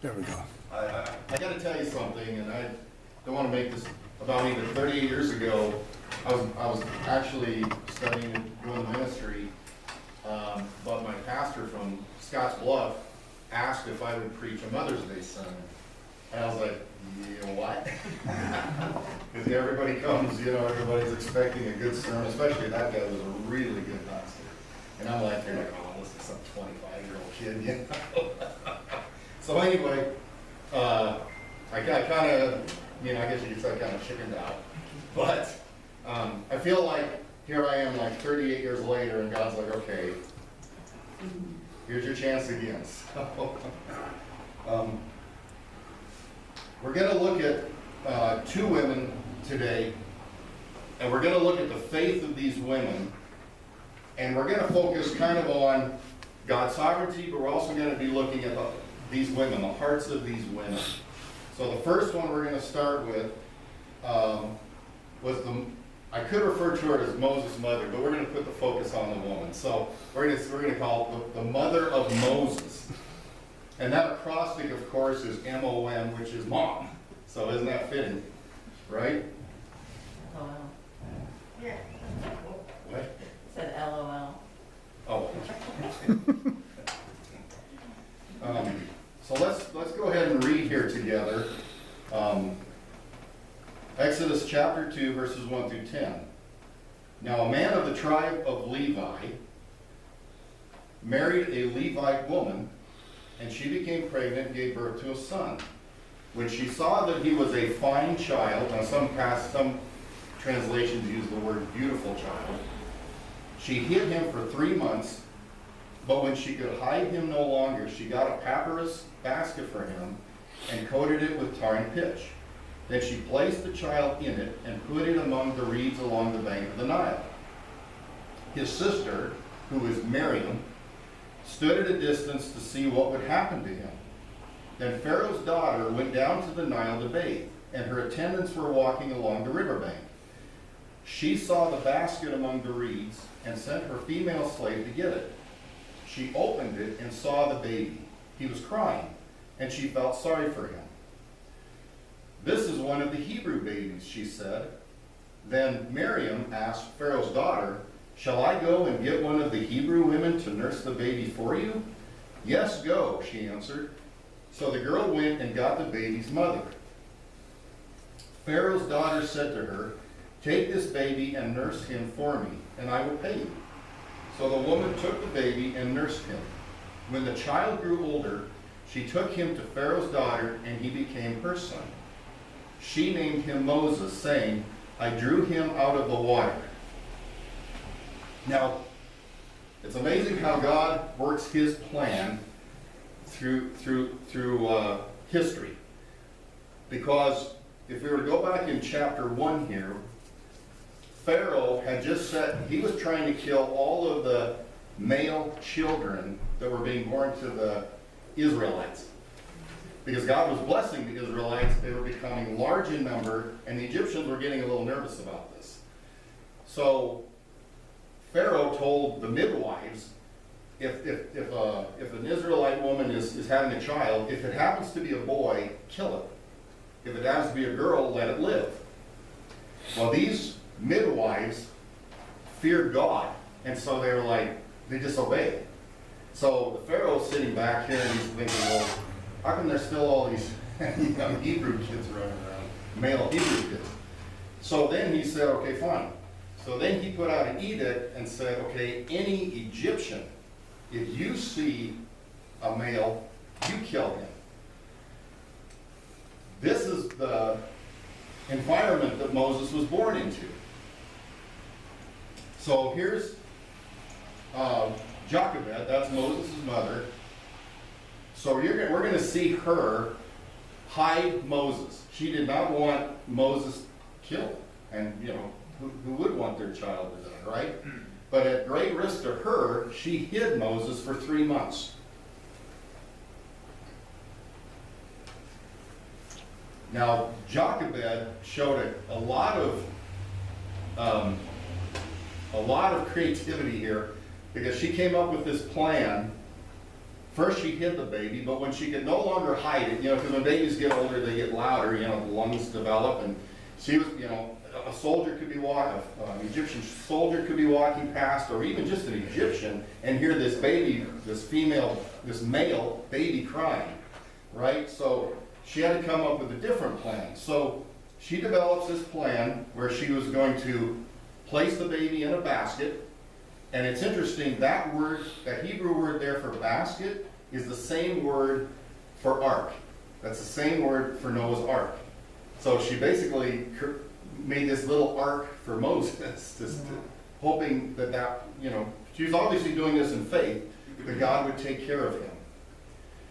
There we go. I got to tell you something, and I don't want to make this about me, but 38 years ago, I was actually studying and doing the ministry, but my pastor from Scotts Bluff asked if I would preach a Mother's Day sermon. And I was like, you know what? Because everybody comes, everybody's expecting a good sermon, especially that guy was a really good pastor. And I'm like, they're like, oh, listen to some 25-year-old kid, So anyway, I kind of, I guess you could say I kind of chickened out. But I feel like here I am like 38 years later and God's like, okay, here's your chance again. So, we're going to look at two women today, and we're going to look at the faith of these women, and we're going to focus kind of on God's sovereignty, but we're also going to be looking at these women, the hearts of these women. So the first one we're going to start with was I could refer to her as Moses' mother, but we're going to put the focus on the woman. So we're going to call it the mother of Moses. And that acrostic, of course, is M-O-M, which is mom. So isn't that fitting, right? LOL. Yeah. What? It said LOL. Oh. So let's go ahead and read here together. Exodus chapter 2, verses 1 through 10. Now a man of the tribe of Levi married a Levite woman, and she became pregnant and gave birth to a son. When she saw that he was a fine child, now some translations use the word beautiful child, she hid him for 3 months, but when she could hide him no longer, she got a papyrus basket for him and coated it with tar and pitch. Then she placed the child in it and put it among the reeds along the bank of the Nile. His sister, who was Miriam, stood at a distance to see what would happen to him. Then Pharaoh's daughter went down to the Nile to bathe, and her attendants were walking along the riverbank. She saw the basket among the reeds and sent her female slave to get it. She opened it and saw the baby. He was crying, and she felt sorry for him. "This is one of the Hebrew babies," she said. Then Miriam asked Pharaoh's daughter, "Shall I go and get one of the Hebrew women to nurse the baby for you?" "Yes, go," she answered. So the girl went and got the baby's mother. Pharaoh's daughter said to her, "Take this baby and nurse him for me, and I will pay you." So the woman took the baby and nursed him. When the child grew older, she took him to Pharaoh's daughter, and he became her son. She named him Moses, saying, "I drew him out of the water." Now, it's amazing how God works his plan through history. Because if we were to go back in chapter 1 here, Pharaoh had just said he was trying to kill all of the male children that were being born to the Israelites. Because God was blessing the Israelites, they were becoming large in number, and the Egyptians were getting a little nervous about this. So Pharaoh told the midwives, if an Israelite woman is having a child, if it happens to be a boy, kill it. If it happens to be a girl, let it live. Well, these midwives feared God, and so they were like, they disobeyed. So the Pharaoh's sitting back here and he's thinking, well, how come there's still all these young Hebrew kids running around, male Hebrew kids? So then he said, okay, fine. So then he put out an edict and said, okay, any Egyptian, if you see a male, you kill him. This is the environment that Moses was born into. So here's Jochebed, that's Moses' mother. So we're going to see her hide Moses. She did not want Moses killed. And, who would want their child to die, right? But at great risk to her, she hid Moses for 3 months. Now, Jochebed showed a lot of creativity here, because she came up with this plan first she hid the baby, but when she could no longer hide it, because when babies get older, they get louder, the lungs develop, and she was, a soldier could be walking, an Egyptian soldier could be walking past, or even just an Egyptian, and hear this baby, this male baby crying, right? So she had to come up with a different plan. So she develops this plan where she was going to place the baby in a basket. And it's interesting, that Hebrew word there for basket is the same word for ark. That's the same word for Noah's ark. So she basically made this little ark for Moses, just hoping that, she was obviously doing this in faith, that God would take care of him.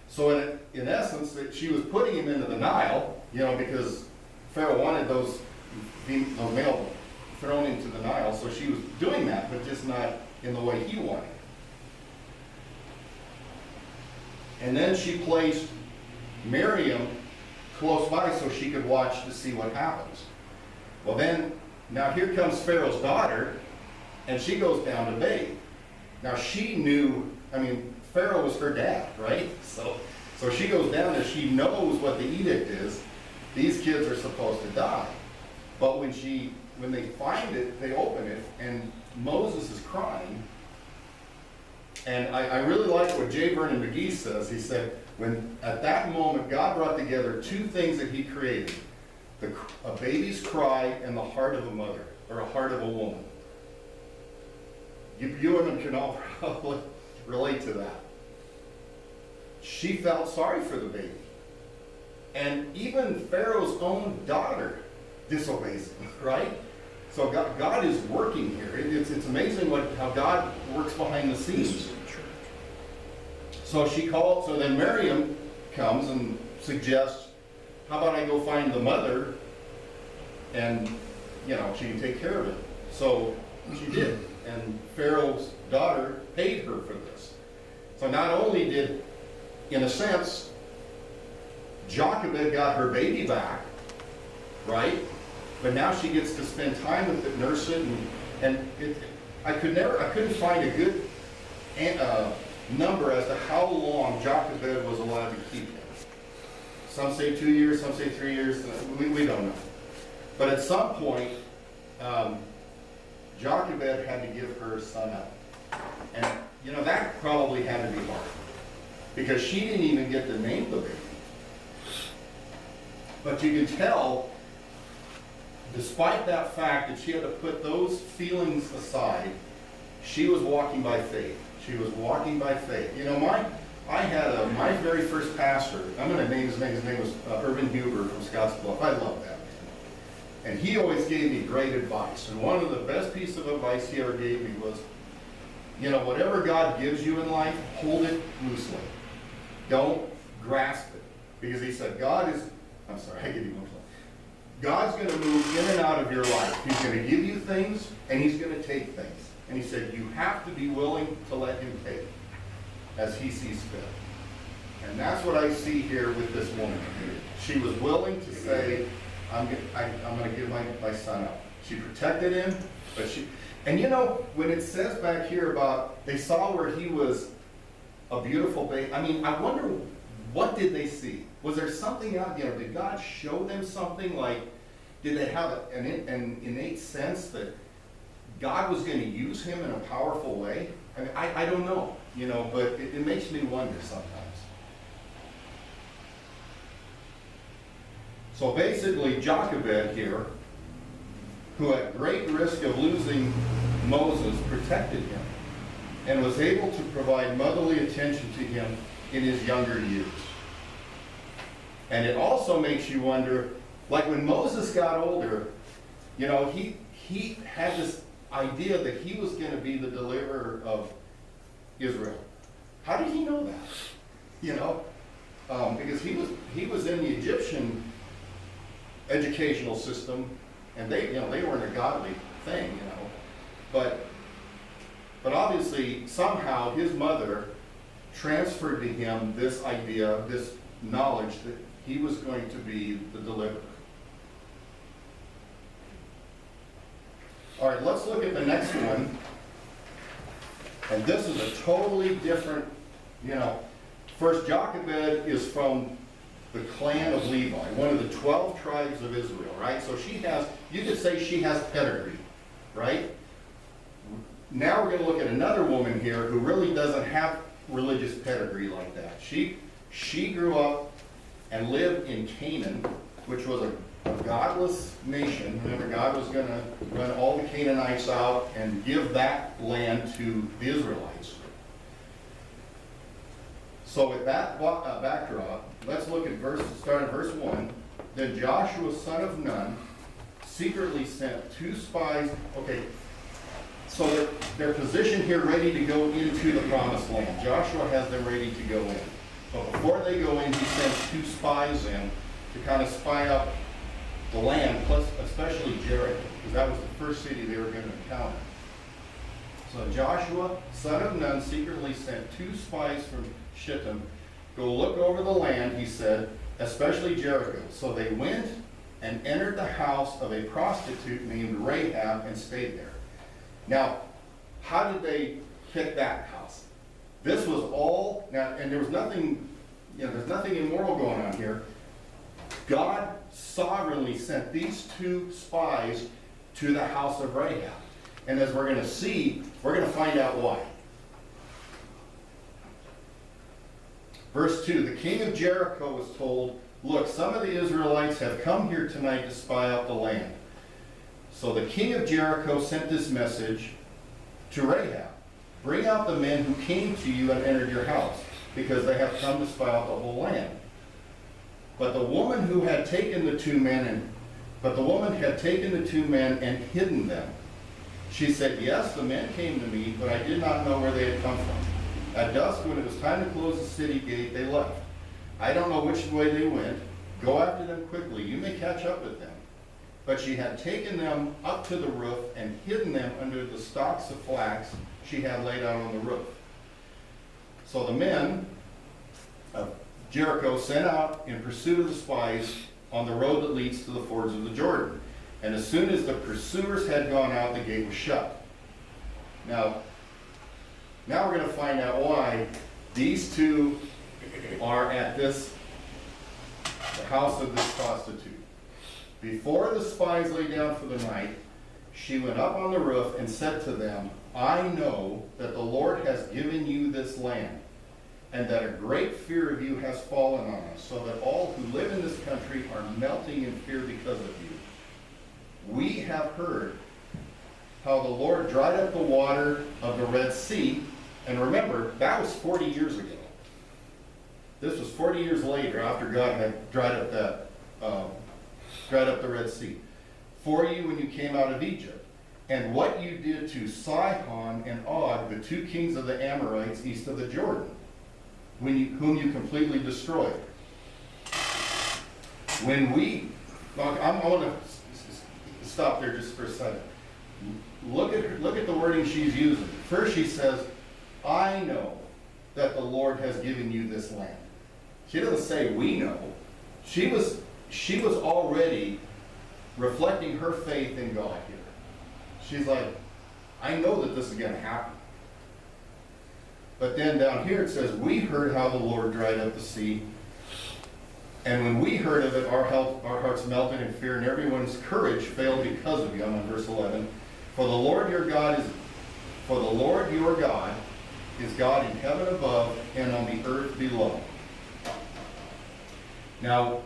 So in essence, that she was putting him into the Nile, because Pharaoh wanted those male thrown into the Nile, so she was doing that, but just not in the way he wanted. And then she placed Miriam close by so she could watch to see what happens. Well then, now here comes Pharaoh's daughter, and she goes down to bathe. Now she knew, Pharaoh was her dad, right? So she goes down there, she knows what the edict is. These kids are supposed to die. But when they find it, they open it, and Moses is crying. And I really like what J. Vernon McGee says. He said, at that moment, God brought together two things that he created. A baby's cry and the heart of a mother, or a heart of a woman. You women can all probably relate to that. She felt sorry for the baby. And even Pharaoh's own daughter disobeys him, right? So God is working here. It's amazing how God works behind the scenes. So then Miriam comes and suggests, how about I go find the mother and, she can take care of it. So she did. And Pharaoh's daughter paid her for this. So not only did, in a sense, Jochebed got her baby back, right? But now she gets to spend time with it, nurse it, I couldn't find a good number as to how long Jochebed was allowed to keep him. Some say 2 years, some say 3 years. We don't know. But at some point, Jochebed had to give her son up, and that probably had to be hard because she didn't even get to name the baby. But you can tell, despite that fact that she had to put those feelings aside, she was walking by faith. She was walking by faith. I had my very first pastor, I'm going to name his name. His name was Irvin Huber from Scottsbluff. I love that man. And he always gave me great advice. And one of the best pieces of advice he ever gave me was, whatever God gives you in life, hold it loosely. Don't grasp it. Because he said, I get emotional. God's going to move in and out of your life. He's going to give you things, and he's going to take things. And he said, you have to be willing to let him take as he sees fit. And that's what I see here with this woman. She was willing to say, I'm going to give my son up. She protected him, when it says back here about they saw where he was a beautiful baby, I wonder, what did they see? Was there something out there? Did God show them something? Did they have an innate sense that God was going to use him in a powerful way? I don't know, but it makes me wonder sometimes. So basically, Jochebed here, who at great risk of losing Moses, protected him and was able to provide motherly attention to him in his younger years. And it also makes you wonder, when Moses got older, he had this idea that he was going to be the deliverer of Israel. How did he know that? Because he was in the Egyptian educational system, and they weren't a godly thing, But obviously, somehow, his mother transferred to him this idea, this knowledge that he was going to be the deliverer. All right, let's look at the next one. And this is a totally different, First, Jochebed is from the clan of Levi, one of the 12 tribes of Israel, right? So she has, you could say she has pedigree, right? Now we're going to look at another woman here who really doesn't have religious pedigree like that. She grew up and lived in Canaan, which was a godless nation. Remember, God was going to run all the Canaanites out and give that land to the Israelites. So with that backdrop, let's look at start at verse 1. Then Joshua, son of Nun, secretly sent 2 spies. Okay, so they're positioned here ready to go into the promised land. Joshua has them ready to go in. But before they go in, he sends 2 spies in to kind of spy out the land, plus especially Jericho, because that was the first city they were going to encounter. So Joshua, son of Nun, secretly sent 2 spies from Shittim. Go look over the land, he said, especially Jericho. So they went and entered the house of a prostitute named Rahab and stayed there. Now, how did they pick that house? This was all, now, and there was nothing, there's nothing immoral going on here. God sovereignly sent these 2 spies to the house of Rahab. And as we're going to see, we're going to find out why. Verse 2, the king of Jericho was told, look, some of the Israelites have come here tonight to spy out the land. So the king of Jericho sent this message to Rahab. Bring out the men who came to you and entered your house, because they have come to spy out the whole land. But the woman had taken the two men and hidden them. She said, yes, the men came to me, but I did not know where they had come from. At dusk, when it was time to close the city gate, they left. I don't know which way they went. Go after them quickly. You may catch up with them. But she had taken them up to the roof and hidden them under the stalks of flax she had laid out on the roof. So the men of Jericho sent out in pursuit of the spies on the road that leads to the fords of the Jordan. And as soon as the pursuers had gone out, the gate was shut. Now we're going to find out why these 2 are at the house of this prostitute. Before the spies lay down for the night, she went up on the roof and said to them, I know that the Lord has given you this land, and that a great fear of you has fallen on us, so that all who live in this country are melting in fear because of you. We have heard how the Lord dried up the water of the Red Sea, and remember, that was 40 years ago. This was 40 years later, after God had dried up the Red Sea, for you when you came out of Egypt, and what you did to Sihon and Og, the 2 kings of the Amorites east of the Jordan, whom you completely destroyed. I want to stop there just for a second. Look at the wording she's using. First she says, I know that the Lord has given you this land. She doesn't say we know. She was already reflecting her faith in God here. She's like, I know that this is going to happen. But then down here it says, we heard how the Lord dried up the sea. And when we heard of it, our hearts melted in fear, and everyone's courage failed because of you. I'm on verse 11. For the Lord your God is God in heaven above and on the earth below. Now,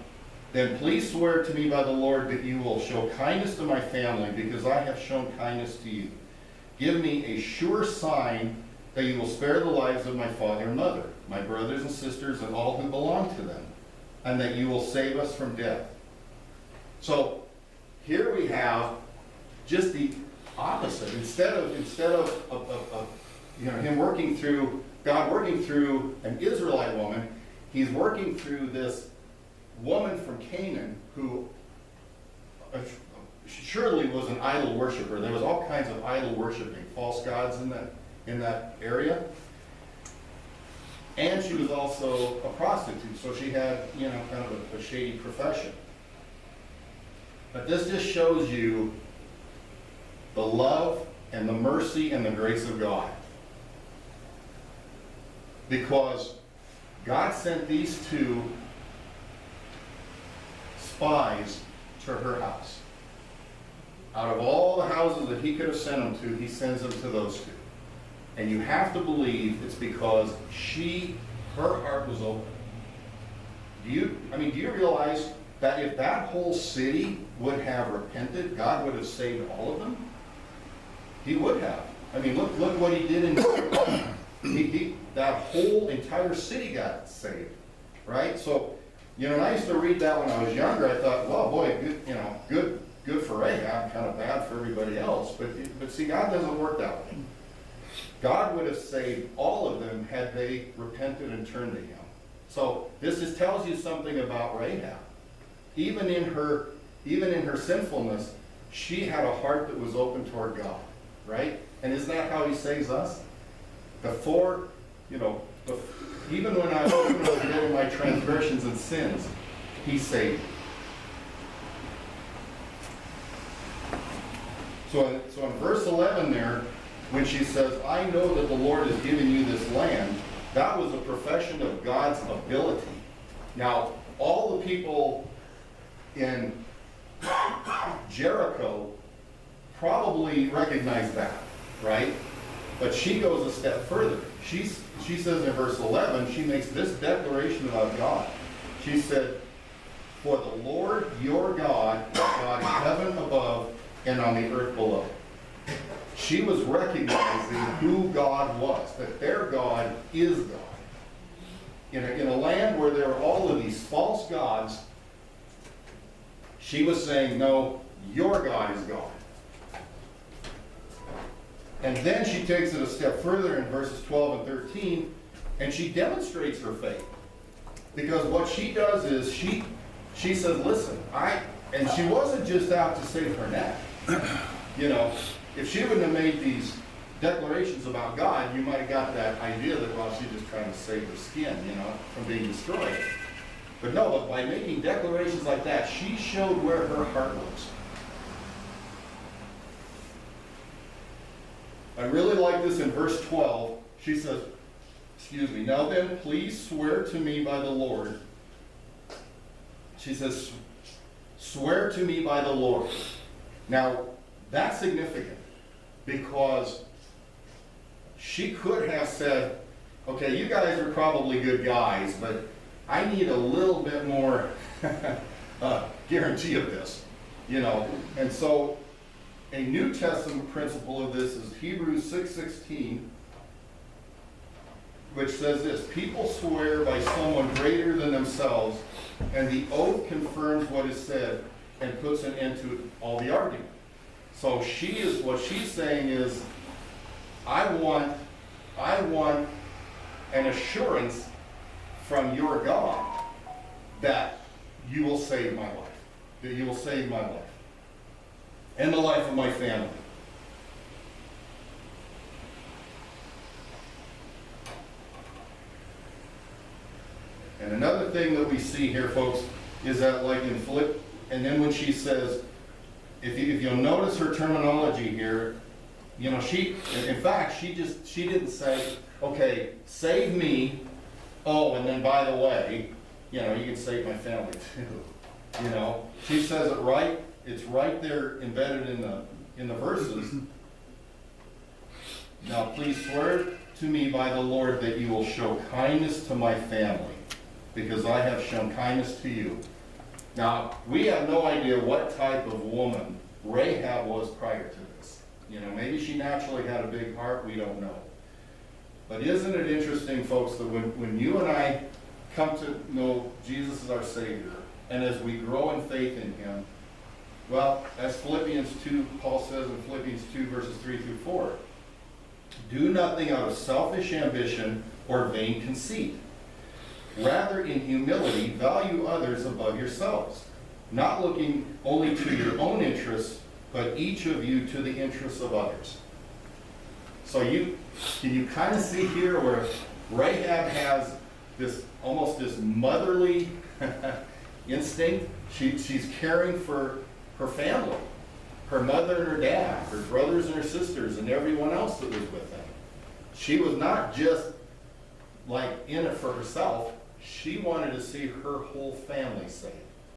then please swear to me by the Lord that you will show kindness to my family, because I have shown kindness to you. Give me a sure sign that you will spare the lives of my father and mother, my brothers and sisters, and all who belong to them, and that you will save us from death. So here we have just the opposite. Instead of him working through God working through an Israelite woman, he's working through this woman from Canaan who surely was an idol worshiper. There was all kinds of idol worshiping, false gods in that area. And she was also a prostitute, so she had, kind of a shady profession. But this just shows you the love and the mercy and the grace of God. Because God sent these two spies to her house. Out of all the houses that he could have sent them to, he sends them to those two. And you have to believe it's because her heart was open. Do you realize that if that whole city would have repented, God would have saved all of them? He would have. I mean, look what he did in that whole entire city got saved, right? So, and I used to read that when I was younger. I thought, well, boy, good for Rahab, kind of bad for everybody else. But see, God doesn't work that way. God would have saved all of them had they repented and turned to him. So this just tells you something about Rahab. Even in her sinfulness, she had a heart that was open toward God, right? And isn't that how he saves us? Even when I was dead in my transgressions and sins, he saved me. So in verse 11 there, when she says, I know that the Lord has given you this land, that was a profession of God's ability. Now, all the people in Jericho probably recognize that, right? But she goes a step further. She says in verse 11, she makes this declaration about God. She said, for the Lord your God is God in heaven above and on the earth below. She was recognizing who God was, that their God is God. In a land where there are all of these false gods, she was saying, no, your God is God. And then she takes it a step further in verses 12 and 13, and she demonstrates her faith. Because what she does is she says, listen, and she wasn't just out to save her neck. If she wouldn't have made these declarations about God, you might have got that idea that, well, she's just trying to save her skin, from being destroyed. But no, but by making declarations like that, she showed where her heart was. I really like this in verse 12. She says, now then, please swear to me by the Lord. She says, swear to me by the Lord. Now, that's significant because she could have said, okay, you guys are probably good guys, but I need a little bit more guarantee of this, And so a New Testament principle of this is Hebrews 6:16, which says this, people swear by someone greater than themselves, and the oath confirms what is said and puts an end to all the argument. So what she's saying is, I want an assurance from your God that you will save my life, that you will save my life and the life of my family. And another thing that we see here, folks, is that like in and then when she says, if you'll notice her terminology here, she didn't say, okay, save me, and then by the way, you can save my family too. She says it right, it's right there embedded in the verses. Now please swear to me by the Lord that you will show kindness to my family, because I have shown kindness to you. Now, we have no idea what type of woman Rahab was prior to this. Maybe she naturally had a big heart, we don't know. But isn't it interesting, folks, that when you and I come to know Jesus as our Savior, and as we grow in faith in him, well, as Philippians 2, Paul says in Philippians 2, verses 3 through 4, do nothing out of selfish ambition or vain conceit. Rather, in humility, value others above yourselves, not looking only to your own interests, but each of you to the interests of others. So can you kind of see here where Rahab has almost this motherly instinct? She's caring for her family, her mother and her dad, her brothers and her sisters, and everyone else that was with them. She was not just like in it for herself. She wanted to see her whole family saved.